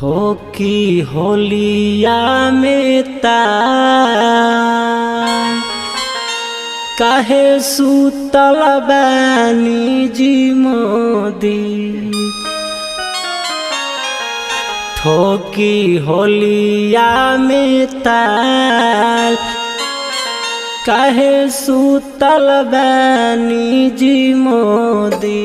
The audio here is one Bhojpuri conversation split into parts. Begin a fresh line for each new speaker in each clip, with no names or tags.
ठोकी होलिया में ताल काहे सुतल बानी जी मोदी। ठोकी होलिया में ताल काहे सुतल बानी जी मोदी।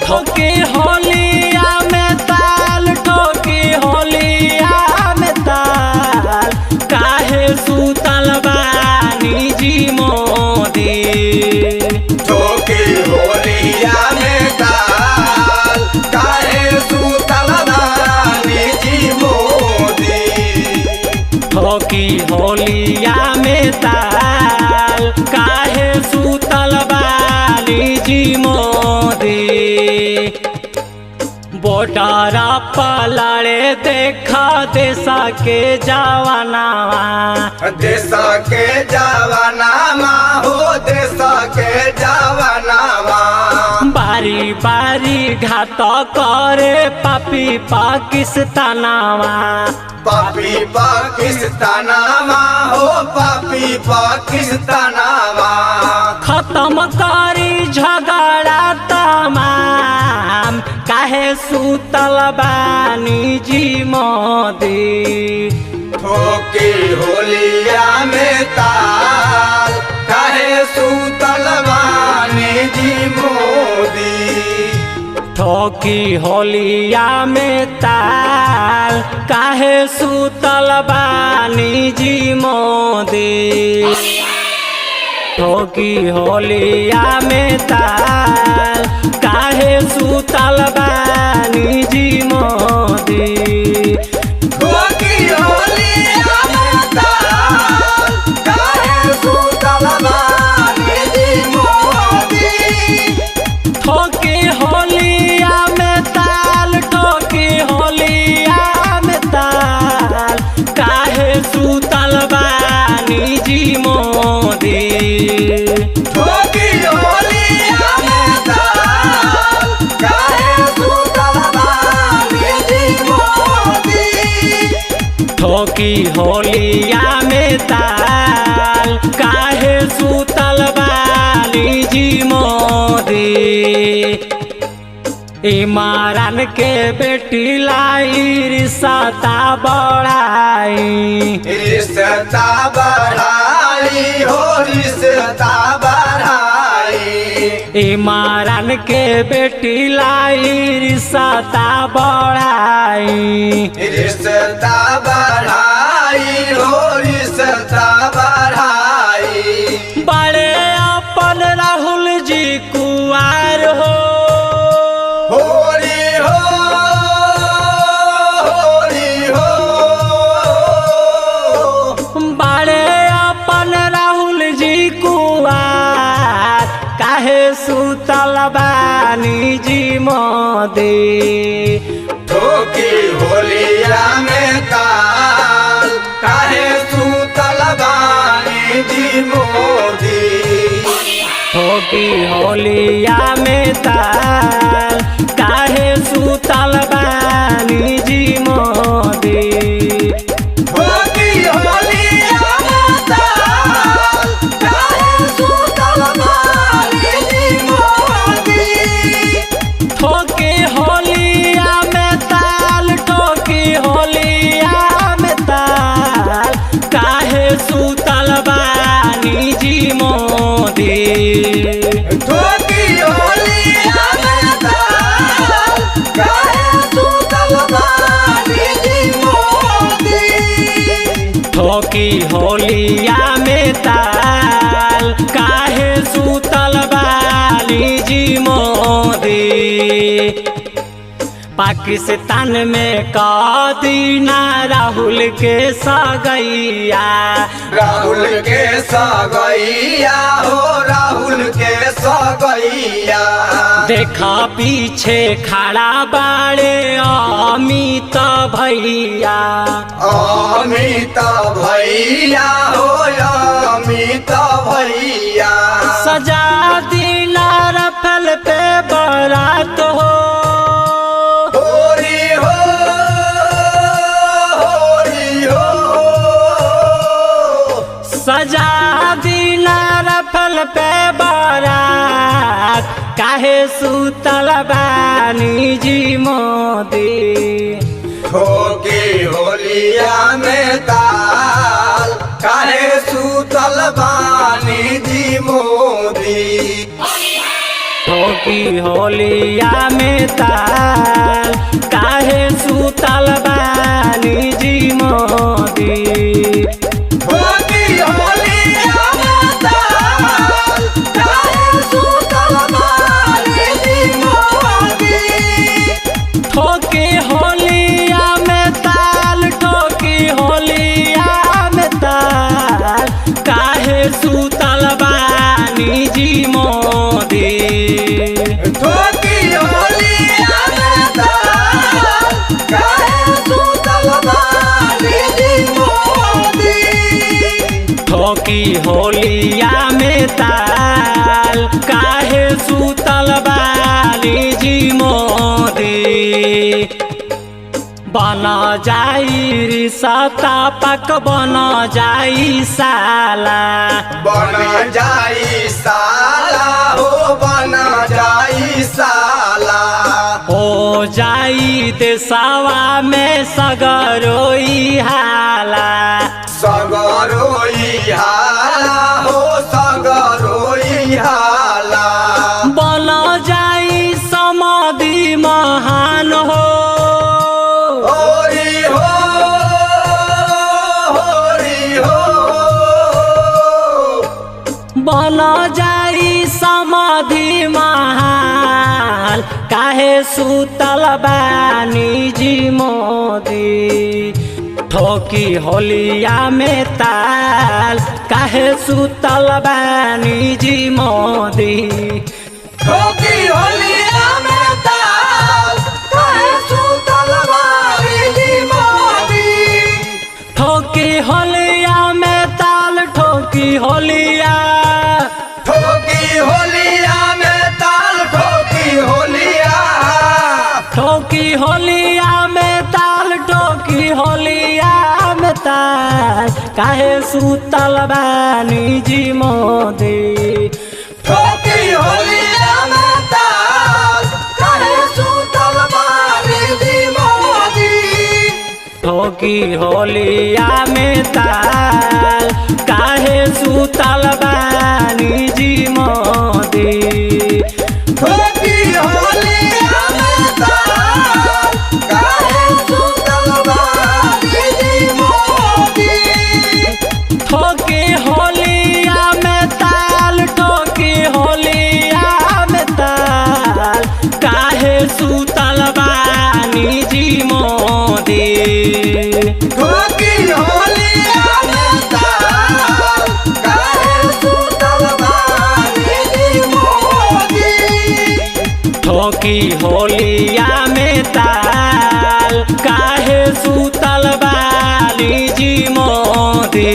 ठोकी होलिया में ताल ठोकी होलिया में ताल काहे सुतल बानी जी मोदी।
ठोकी होलिया में ताल काहे सुतल बानी जी मोदी।
ठोकी होलिया में ताल काहे सुतल बानी जी मोदी। बोटारा पलड़े देखा देशा के जवानावा।
देशा के जवानावा हो देशा के जवानावा।
बारी बारी घात करे पापी पाकिस्तानावा।
पापी पाकिस्तानावा हो पापी पाकिस्तानावा।
खत्म करी झगड़ा तमाम काहे सुतल बानी जी मोदी।
ठोकी होलिया में ताल काहे सुतल बानी जी मोदी।
ठोकी होलिया में ताल काहे सुतल बानी जी मोदी। ठोकी होलिया में ताल काहे सुतल बानी जी मोदी।
ठोकी होलिया में ताल काहे सुतल बानी जी मोदी।
ठोकी होलिया में ताल ठोकी होलिया में ताल काहे सुतल बानी जी मोदी।
ठोकी होलिया में ताल काहे सुतल बानी जी मोदी।
ठोकी होलिया में ताल काहे सुतल बानी जी मोदी। इमरान के बेटी लाई रिश्ता बढ़ाई।
रिश्ता बढ़ाई हो रिश्ता बढ़ाई।
इमरान के बेटी लाई रिश्ता बढ़ाई।
रिश्ता बढ़ाई हो रिश्ता बढ़ाई।
बड़े अपन राहुल जी कुआर हो।
होरी हो होरी हो।
बड़े अपन राहुल जी कुआर काहे सुतल बानी जी मोदी।
ठोकी होलिया में ताल काहे सुतल बानी जी मोदी।
ठोकी होलिया में ताल काहे सुतल बानी जी मोदी।
ठोकी होलिया में ताल काहे सुतल बानी जी मोदी।
ठोकी होलिया में ताल ठोकी होलिया में ताल काहे सुतल बानी जी मोदी।
ठोकी होलिया में ताल काहे सुतल बानी जी मोदी।
ठोकी होलिया में ताल काहे सुतल बानी जी मोदी। पाकिस्तान में कदीना राहुल के सगैया।
राहुल के सगैया हो राहुल के सगैया।
देखा पीछे खड़ा बाड़े अमित भैया।
अमित भैया हो अमित भैया।
सजा दिला रफल पे बारात हो।
होरी हो होरी हो।
सजा दिला रफल पे बारात काहे सुतल बानी जी मोदी।
ठोके होलिया में ताल काहे सुतल बानी जी मोदी।
ठोकी होलिया में ताल काहे सुतल बानी जी मोदी।
ठोकी होलिया में ताल काहे सुतल बानी जी मोदी।
ठोकी होलिया में ताल ठोकी होलिया में ताल काहे सुतल बानी जी मोदी।
ठोकी होलिया में ताल काहे सुतल बानी जी मोदी।
ठोकी होलिया में ताल काहे सुतल बानी जी मोदी। बन जाई रिश्ता पक बन जाई साला।
बन जाई साला हो बन जाई साला।
हो जाई देशवा में सगरोई हाला।
सगरोई हाला हो सगरोई हाला।
बन जाई समाधि महान हो।
होरी हो होरी हो।
बन जाई समाधि महान काहे सुतल बानी जी मोदी। ठोकी होलिया में ताल काहे सुतल बानी जी मोदी।
ठोकी होलिया में ताल काहे सुतल बानी जी मोदी।
ठोकी होलिया में ताल ठोकी होलिया।
ठोकी होलिया में ताल ठोकी होलिया।
ठोकी होलिया में ताल ठोकी होलिया में ताल काहे सुतल बानी जी मोदी।
ठोकी होलिया में ताल काहे सुतल बानी जी मोदी।
ठोकी होलिया में ताल काहे सुतल बानी जी मोदी।
ठोकी होलिया में ताल काहे सुतल बानी जी मोदी।
ठोकी होलिया में ताल ठोकी होलिया में ताल काहे सुतल बानी जी मोदी।
ठोकी होलिया में ताल काहे सुतल बानी जी मोदी।
ठोकी होलिया में ताल काहे सुतल बानी जी मोदी।